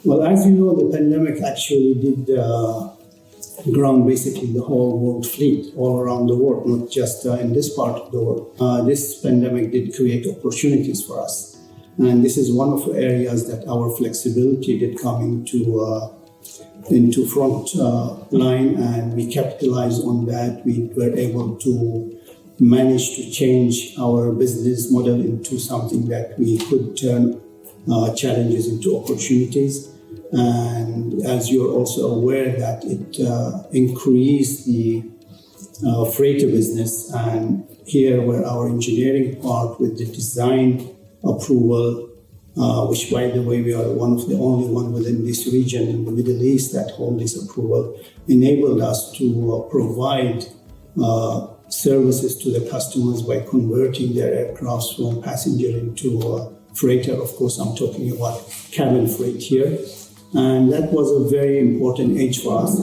Well, as you know, the pandemic actually did ground basically the whole world fleet all around the world, not just in this part of the world. This pandemic did create opportunities for us. And this is one of the areas that our flexibility did come into front line, and we capitalized on that. We were able to manage to change our business model into something that we could turn challenges into opportunities. And as you're also aware that it increased the freighter business, and here where our engineering part with the design approval, which by the way we are one of the only one within this region in the Middle East that hold this approval, enabled us to provide services to the customers by converting their aircraft from passenger into freighter. Of course, I'm talking about cabin freight here. And that was a very important edge for us.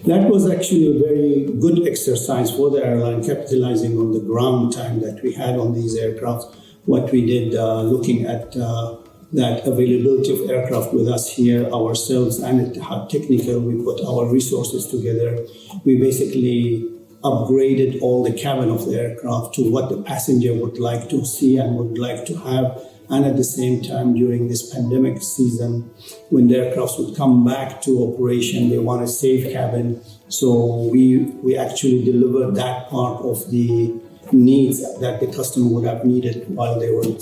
That was actually a very good exercise for the airline, capitalizing on the ground time that we had on these aircraft. What we did, looking at that availability of aircraft with us here, ourselves and Etihad Technical, we put our resources together. We basically upgraded all the cabin of the aircraft to what the passenger would like to see and would like to have. And at the same time, during this pandemic season, when the aircraft would come back to operation, they want a safe cabin. So we actually delivered that part of the needs that the customer would have needed while they would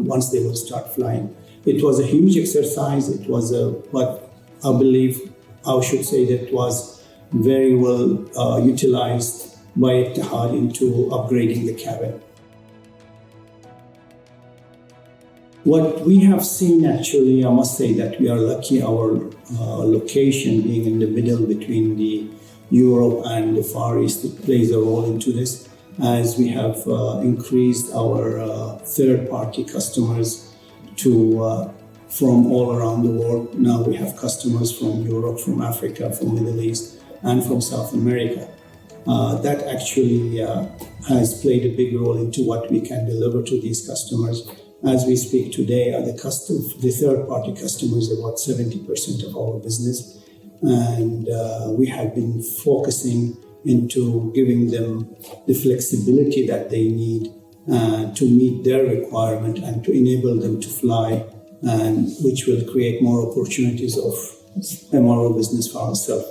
once they would start flying. It was a huge exercise. It was but I believe I should say that it was very well utilized by Etihad into upgrading the cabin. What we have seen actually, I must say that we are lucky our location being in the middle between the Europe and the Far East, it plays a role into this, as we have increased our third-party customers from all around the world. Now we have customers from Europe, from Africa, from Middle East, and from South America. That actually has played a big role into what we can deliver to these customers. As we speak today, the third-party customers are about 70% of our business, and we have been focusing into giving them the flexibility that they need to meet their requirement and to enable them to fly, and which will create more opportunities of MRO business for ourselves.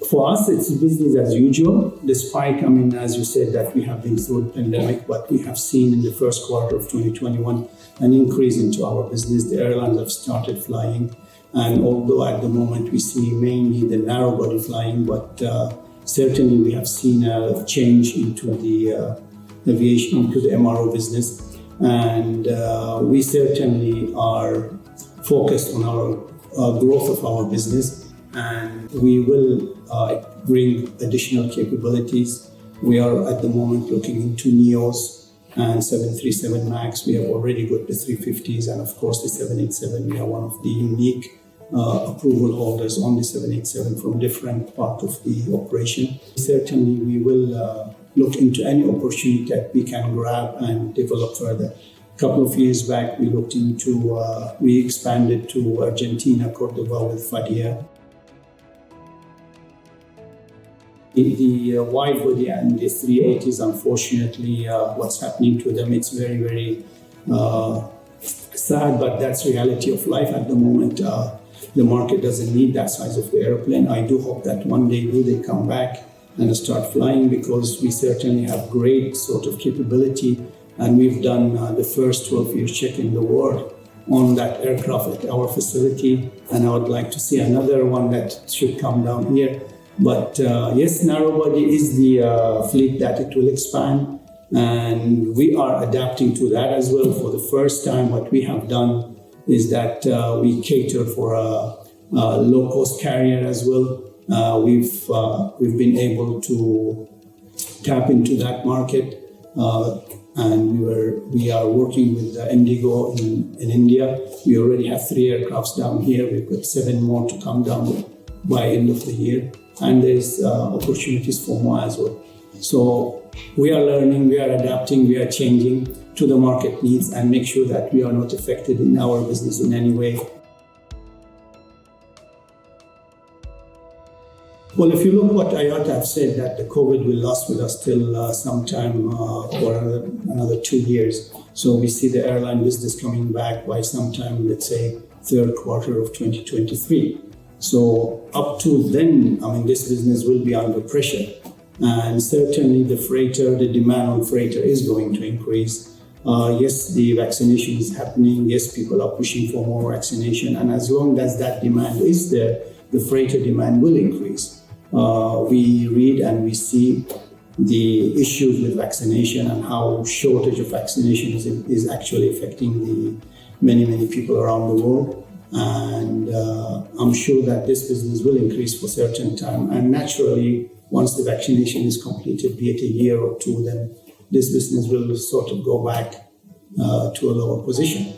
For us, it's business as usual, despite, as you said, that we have been through the pandemic, but we have seen in the first quarter of 2021 an increase into our business. The airlines have started flying, and although at the moment we see mainly the narrow body flying, but certainly we have seen a change into the aviation, into the MRO business, and we certainly are focused on our growth of our business, and we will bring additional capabilities. We are at the moment looking into NEOs and 737 MAX. We have already got the 350s, and of course the 787. We are one of the unique approval holders on the 787 from different part of the operation. Certainly we will look into any opportunity that we can grab and develop further. A couple of years back, we looked into, we expanded to Argentina, Cordoba with Fadia. The wide body and the 380s, unfortunately, what's happening to them, it's very, very sad, but that's reality of life at the moment. The market doesn't need that size of the airplane. I do hope that one day they come back and start flying, because we certainly have great sort of capability, and we've done the first 12-year check in the world on that aircraft at our facility, and I would like to see another one that should come down here. But yes, narrow body is the fleet that it will expand, and we are adapting to that as well. For the first time, what we have done is that we cater for a low-cost carrier as well. We've been able to tap into that market, and we are working with Indigo in India. We already have 3 aircrafts down here. We've got 7 more to come down by end of the year. And there's opportunities for more as well. So We are learning, we are adapting, we are changing to the market needs and make sure that we are not affected in our business in any way. Well, if you look what IATA have said, that the COVID will last with us till sometime for another 2 years. So we see the airline business coming back by sometime, let's say, third quarter of 2023. So up to then, this business will be under pressure. And certainly the demand on freighter is going to increase. Yes, the vaccination is happening. Yes, people are pushing for more vaccination. And as long as that demand is there, the freighter demand will increase. We read and we see the issues with vaccination and how shortage of vaccination is actually affecting the many people around the world. And I'm sure that this business will increase for a certain time. And naturally, once the vaccination is completed, be it a year or two, then this business will sort of go back to a lower position.